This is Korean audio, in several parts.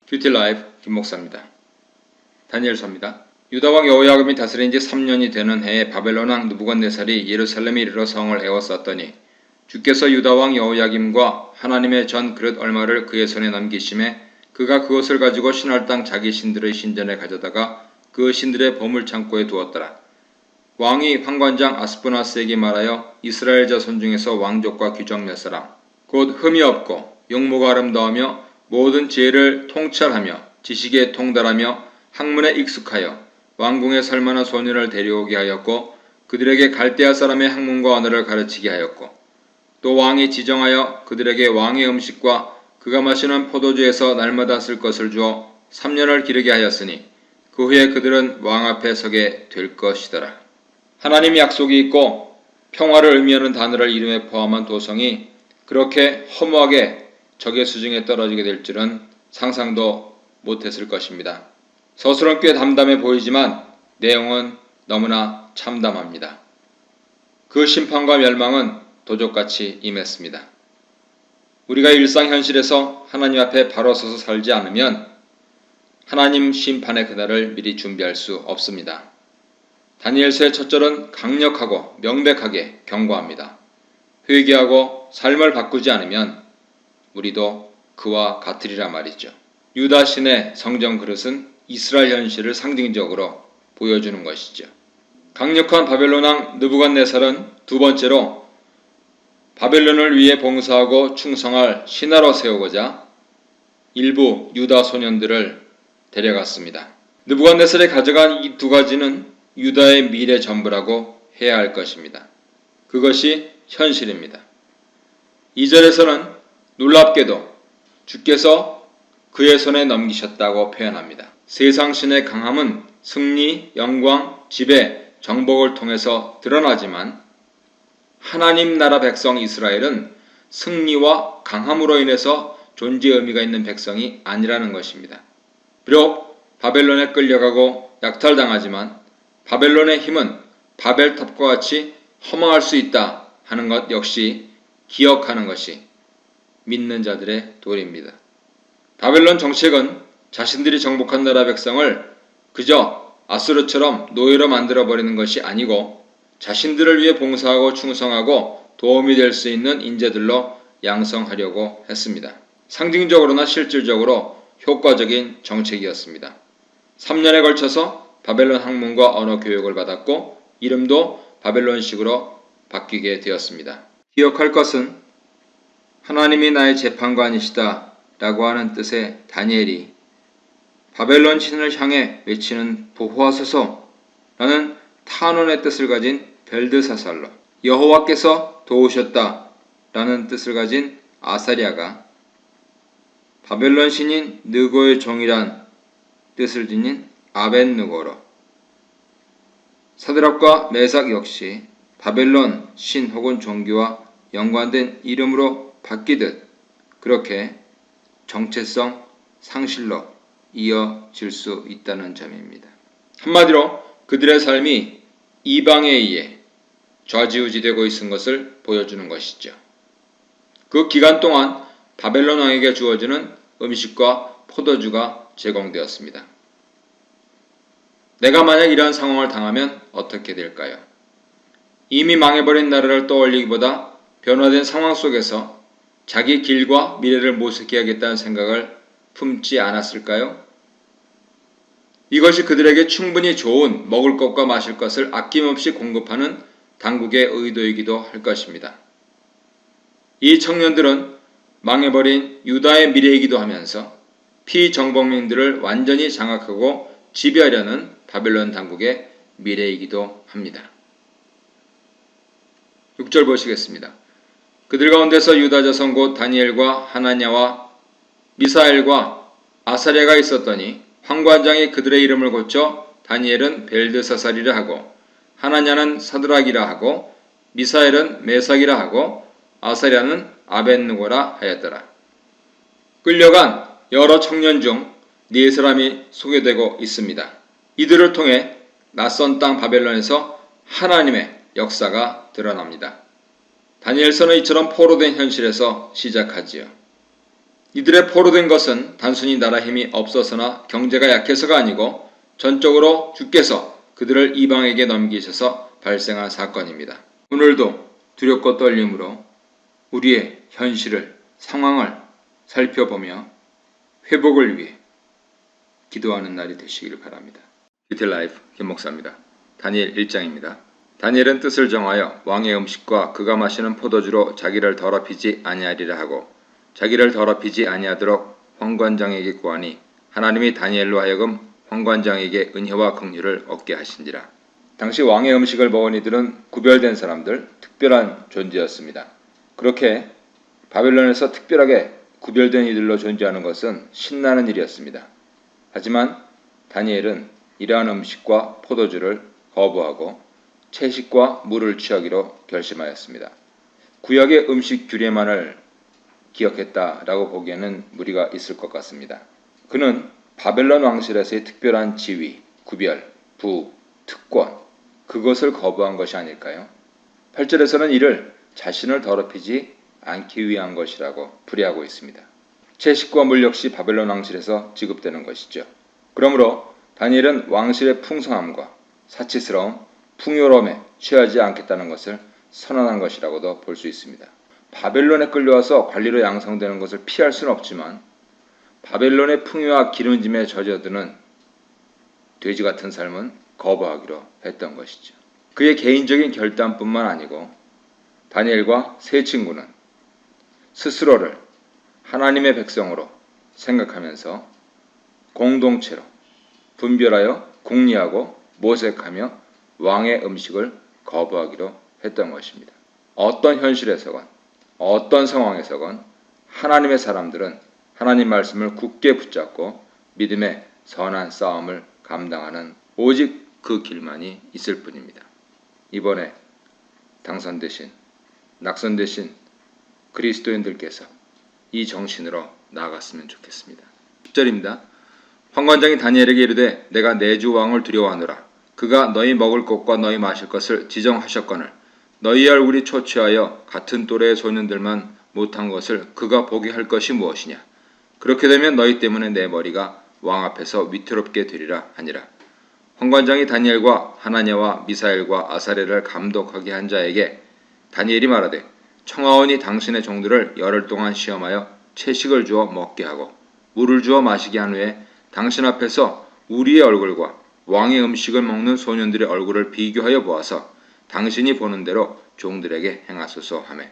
큐티 라이프 김목사입니다. 다니엘서입니다. 유다왕 여호야김이 다스린 지 3년이 되는 해에 바벨론왕 느부갓네살이 예루살렘에 이르러 성을 에워쌌더니 주께서 유다왕 여호야김과 하나님의 전 그릇 얼마를 그의 손에 넘기심에 그가 그것을 가지고 신할 땅 자기 신들의 신전에 가져다가 그 신들의 보물창고에 두었더라. 왕이 환관장 아스푸나스에게 말하여 이스라엘 자손 중에서 왕족과 귀족 몇 사람 곧 흠이 없고 용모가 아름다우며 모든 지혜를 통찰하며 지식에 통달하며 학문에 익숙하여 왕궁에 설만한 소년을 데려오게 하였고 그들에게 갈대아 사람의 학문과 언어를 가르치게 하였고 또 왕이 지정하여 그들에게 왕의 음식과 그가 마시는 포도주에서 날마다 쓸 것을 주어 3년을 기르게 하였으니 그 후에 그들은 왕 앞에 서게 될 것이더라. 하나님의 약속이 있고 평화를 의미하는 단어를 이름에 포함한 도성이 그렇게 허무하게 적의 수중에 떨어지게 될 줄은 상상도 못했을 것입니다. 서술은 꽤 담담해 보이지만 내용은 너무나 참담합니다. 그 심판과 멸망은 도적같이 임했습니다. 우리가 일상 현실에서 하나님 앞에 바로 서서 살지 않으면 하나님 심판의 그날을 미리 준비할 수 없습니다. 다니엘서의 첫 절은 강력하고 명백하게 경고합니다. 회개하고 삶을 바꾸지 않으면 우리도 그와 같으리라 말이죠. 유다 신의 성전 그릇은 이스라엘 현실을 상징적으로 보여주는 것이죠. 강력한 바벨론 왕 느부갓네살은 두 번째로 바벨론을 위해 봉사하고 충성할 신하로 세우고자 일부 유다 소년들을 데려갔습니다. 느부갓네살이 가져간 이 두 가지는 유다의 미래 전부라고 해야 할 것입니다. 그것이 현실입니다. 2절에서는 놀랍게도 주께서 그의 손에 넘기셨다고 표현합니다. 세상 신의 강함은 승리, 영광, 지배, 정복을 통해서 드러나지만 하나님 나라 백성 이스라엘은 승리와 강함으로 인해서 존재의 의미가 있는 백성이 아니라는 것입니다. 비록 바벨론에 끌려가고 약탈당하지만 바벨론의 힘은 바벨탑과 같이 허망할 수 있다 하는 것 역시 기억하는 것이 믿는 자들의 도리입니다. 바벨론 정책은 자신들이 정복한 나라 백성을 그저 아수르처럼 노예로 만들어버리는 것이 아니고 자신들을 위해 봉사하고 충성하고 도움이 될 수 있는 인재들로 양성하려고 했습니다. 상징적으로나 실질적으로 효과적인 정책이었습니다. 3년에 걸쳐서 바벨론 학문과 언어 교육을 받았고 이름도 바벨론식으로 바뀌게 되었습니다. 기억할 것은 하나님이 나의 재판관이시다 라고 하는 뜻의 다니엘이 바벨론 신을 향해 외치는 보호하소서 라는 탄원의 뜻을 가진 벨드사살로 여호와께서 도우셨다 라는 뜻을 가진 아사랴가 바벨론 신인 느고의 종이란 뜻을 지닌 아벳느고로 사드락과 메삭 역시 바벨론 신 혹은 종교와 연관된 이름으로 바뀌듯 그렇게 정체성 상실로 이어질 수 있다는 점입니다. 한마디로 그들의 삶이 이방에 의해 좌지우지되고 있는 것을 보여주는 것이죠. 그 기간 동안 바벨론 왕에게 주어지는 음식과 포도주가 제공되었습니다. 내가 만약 이러한 상황을 당하면 어떻게 될까요? 이미 망해버린 나라를 떠올리기보다 변화된 상황 속에서 자기 길과 미래를 모색해야겠다는 생각을 품지 않았을까요? 이것이 그들에게 충분히 좋은 먹을 것과 마실 것을 아낌없이 공급하는 당국의 의도이기도 할 것입니다. 이 청년들은 망해버린 유다의 미래이기도 하면서 피정복민들을 완전히 장악하고 지배하려는 바벨론 당국의 미래이기도 합니다. 6절 보시겠습니다. 그들 가운데서 유다 자손 곧 다니엘과 하나냐와 미사엘과 아사랴가 있었더니 환관장이 그들의 이름을 고쳐 다니엘은 벨드사살이라 하고 하나냐는 사드락이라 하고 미사엘은 메삭이라 하고 아사랴는 아벳느고라 하였더라. 끌려간 여러 청년 중 네 사람이 소개되고 있습니다. 이들을 통해 낯선 땅 바벨론에서 하나님의 역사가 드러납니다. 다니엘서는 이처럼 포로된 현실에서 시작하지요. 이들의 포로된 것은 단순히 나라 힘이 없어서나 경제가 약해서가 아니고 전적으로 주께서 그들을 이방에게 넘기셔서 발생한 사건입니다. 오늘도 두렵고 떨림으로 우리의 현실을, 상황을 살펴보며 회복을 위해 기도하는 날이 되시기를 바랍니다. 뷰티라이프 김목사입니다. 다니엘 1장입니다. 다니엘은 뜻을 정하여 왕의 음식과 그가 마시는 포도주로 자기를 더럽히지 아니하리라 하고 자기를 더럽히지 아니하도록 황관장에게 구하니 하나님이 다니엘로 하여금 황관장에게 은혜와 긍휼을 얻게 하신지라. 당시 왕의 음식을 먹은 이들은 구별된 사람들, 특별한 존재였습니다. 그렇게 바벨론에서 특별하게 구별된 이들로 존재하는 것은 신나는 일이었습니다. 하지만 다니엘은 이러한 음식과 포도주를 거부하고 채식과 물을 취하기로 결심하였습니다. 구약의 음식 규례만을 기억했다라고 보기에는 무리가 있을 것 같습니다. 그는 바벨론 왕실에서의 특별한 지위, 구별, 부, 특권, 그것을 거부한 것이 아닐까요? 8절에서는 이를 자신을 더럽히지 않기 위한 것이라고 풀이하고 있습니다. 채식과 물 역시 바벨론 왕실에서 지급되는 것이죠. 그러므로 다니엘은 왕실의 풍성함과 사치스러움, 풍요로움에 취하지 않겠다는 것을 선언한 것이라고도 볼 수 있습니다. 바벨론에 끌려와서 관리로 양성되는 것을 피할 수는 없지만 바벨론의 풍요와 기름짐에 젖어드는 돼지 같은 삶은 거부하기로 했던 것이죠. 그의 개인적인 결단뿐만 아니고 다니엘과 세 친구는 스스로를 하나님의 백성으로 생각하면서 공동체로 분별하여 궁리하고 모색하며 왕의 음식을 거부하기로 했던 것입니다. 어떤 현실에서건 어떤 상황에서건 하나님의 사람들은 하나님 말씀을 굳게 붙잡고 믿음의 선한 싸움을 감당하는 오직 그 길만이 있을 뿐입니다. 이번에 당선되신, 낙선되신 그리스도인들께서 이 정신으로 나아갔으면 좋겠습니다. 10절입니다. 황관장이 다니엘에게 이르되 내가 내 주 왕을 두려워하노라. 그가 너희 먹을 것과 너희 마실 것을 지정하셨거늘 너희의 얼굴이 초췌하여 같은 또래의 소년들만 못한 것을 그가 보게 할 것이 무엇이냐. 그렇게 되면 너희 때문에 내 머리가 왕 앞에서 위태롭게 되리라 하니라. 황관장이 다니엘과 하나냐와 미사엘과 아사랴를 감독하게 한 자에게 다니엘이 말하되 청하오니 당신의 종들을 열흘 동안 시험하여 채식을 주어 먹게 하고 물을 주어 마시게 한 후에 당신 앞에서 우리의 얼굴과 왕의 음식을 먹는 소년들의 얼굴을 비교하여 보아서 당신이 보는 대로 종들에게 행하소서 하매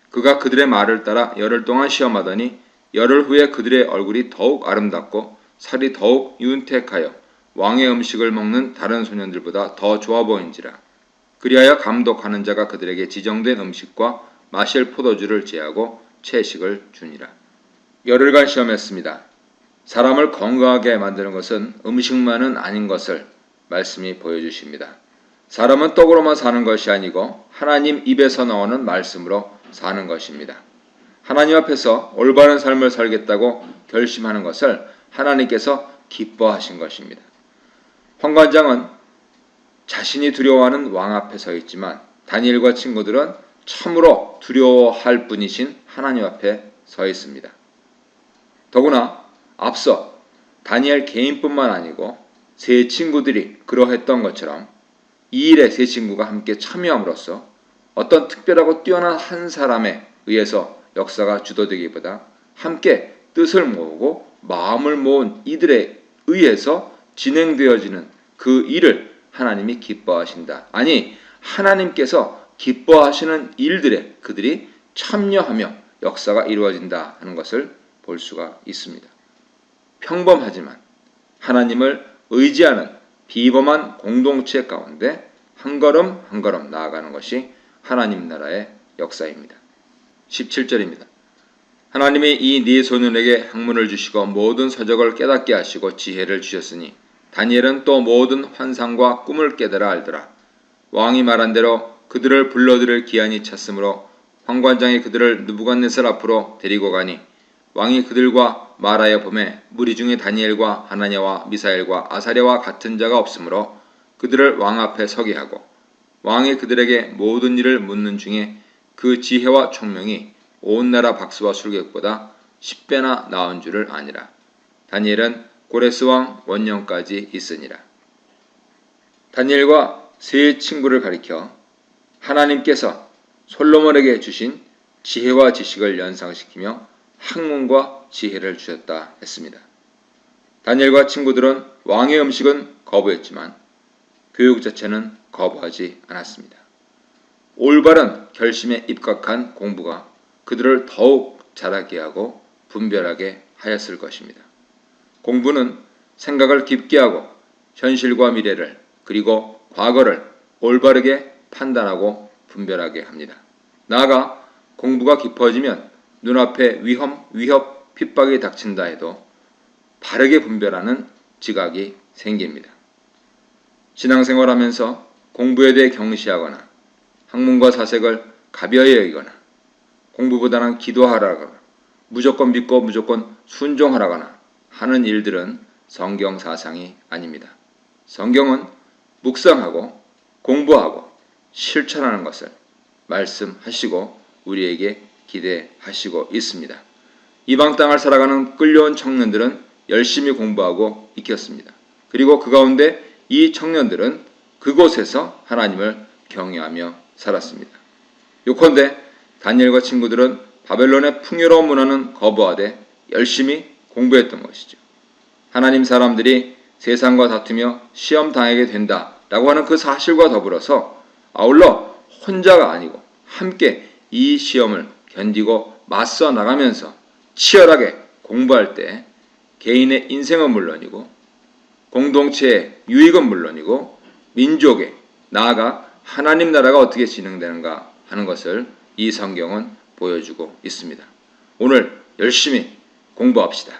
그가 그들의 말을 따라 열흘 동안 시험하더니 열흘 후에 그들의 얼굴이 더욱 아름답고 살이 더욱 윤택하여 왕의 음식을 먹는 다른 소년들보다 더 좋아 보인지라. 그리하여 감독하는 자가 그들에게 지정된 음식과 마실 포도주를 제하고 채식을 주니라. 열흘간 시험했습니다. 사람을 건강하게 만드는 것은 음식만은 아닌 것을 말씀이 보여주십니다. 사람은 떡으로만 사는 것이 아니고 하나님 입에서 나오는 말씀으로 사는 것입니다. 하나님 앞에서 올바른 삶을 살겠다고 결심하는 것을 하나님께서 기뻐하신 것입니다. 황관장은 자신이 두려워하는 왕 앞에 서 있지만 다니엘과 친구들은 참으로 두려워할 분이신 하나님 앞에 서 있습니다. 더구나 앞서 다니엘 개인뿐만 아니고 세 친구들이 그러했던 것처럼 이 일에 세 친구가 함께 참여함으로써 어떤 특별하고 뛰어난 한 사람에 의해서 역사가 주도되기보다 함께 뜻을 모으고 마음을 모은 이들에 의해서 진행되어지는 그 일을 하나님이 기뻐하신다. 아니, 하나님께서 기뻐하시는 일들에 그들이 참여하며 역사가 이루어진다 하는 것을 볼 수가 있습니다. 평범하지만 하나님을 의지하는 비범한 공동체 가운데 한 걸음 한 걸음 나아가는 것이 하나님 나라의 역사입니다. 17절입니다. 하나님이 이 네 소년에게 학문을 주시고 모든 서적을 깨닫게 하시고 지혜를 주셨으니 다니엘은 또 모든 환상과 꿈을 깨달아 알더라. 왕이 말한 대로 그들을 불러들일 기한이 찼으므로 황관장이 그들을 느부갓네살 앞으로 데리고 가니 왕이 그들과 말하여 보매 무리 중에 다니엘과 하나냐와 미사엘과 아사랴와 같은 자가 없으므로 그들을 왕 앞에 서게 하고 왕이 그들에게 모든 일을 묻는 중에 그 지혜와 총명이 온 나라 박수와 술객보다 10배나 나은 줄을 아니라. 다니엘은 고레스 왕 원년까지 있으니라. 다니엘과 세 친구를 가리켜 하나님께서 솔로몬에게 주신 지혜와 지식을 연상시키며 학문과 지혜를 주셨다 했습니다. 다니엘과 친구들은 왕의 음식은 거부했지만 교육 자체는 거부하지 않았습니다. 올바른 결심에 입각한 공부가 그들을 더욱 자라게 하고 분별하게 하였을 것입니다. 공부는 생각을 깊게 하고 현실과 미래를 그리고 과거를 올바르게 판단하고 분별하게 합니다. 나아가 공부가 깊어지면 눈앞에 위협, 핍박이 닥친다 해도 바르게 분별하는 지각이 생깁니다. 신앙생활하면서 공부에 대해 경시하거나 학문과 사색을 가벼이 여기거나 공부보다는 기도하라거나 무조건 믿고 무조건 순종하라거나 하는 일들은 성경 사상이 아닙니다. 성경은 묵상하고 공부하고 실천하는 것을 말씀하시고 우리에게 기대하시고 있습니다. 이방 땅을 살아가는 끌려온 청년들은 열심히 공부하고 익혔습니다. 그리고 그 가운데 이 청년들은 그곳에서 하나님을 경외하며 살았습니다. 요컨대 다니엘과 친구들은 바벨론의 풍요로운 문화는 거부하되 열심히 공부했던 것이죠. 하나님 사람들이 세상과 다투며 시험 당하게 된다라고 하는 그 사실과 더불어서 아울러 혼자가 아니고 함께 이 시험을 견디고 맞서 나가면서 치열하게 공부할 때 개인의 인생은 물론이고 공동체의 유익은 물론이고 민족의 나아가 하나님 나라가 어떻게 진행되는가 하는 것을 이 성경은 보여주고 있습니다. 오늘 열심히 공부합시다.